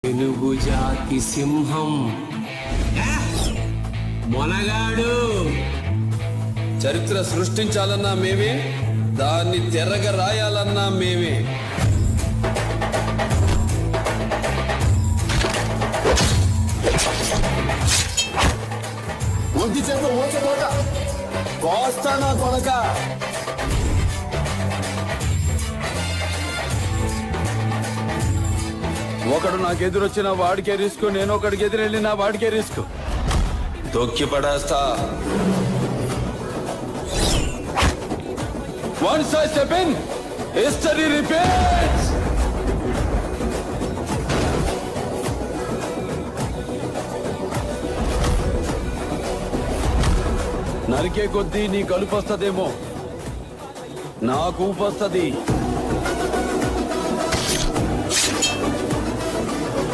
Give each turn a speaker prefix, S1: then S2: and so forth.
S1: తెలుగు జాతి సింహం మొనగాడు.
S2: చరిత్ర సృష్టించాలన్నా మేమే, దాన్ని తెరగ రాయాలన్నా మేమే.
S3: ఒంటి చేత ఓచబోట కోస్తానా కొనక.
S2: ఒకడు నాకు ఎదురొచ్చిన వాడికే రిస్క్, నేను ఒకడికి ఎదురెళ్ళిన వాడికే రిస్క్. తొక్కి పడేస్తా. Once I step in, history repeats. నరికే కొద్దీ నీ కలుపొస్తదేమో, నాకు ఊపొస్తది.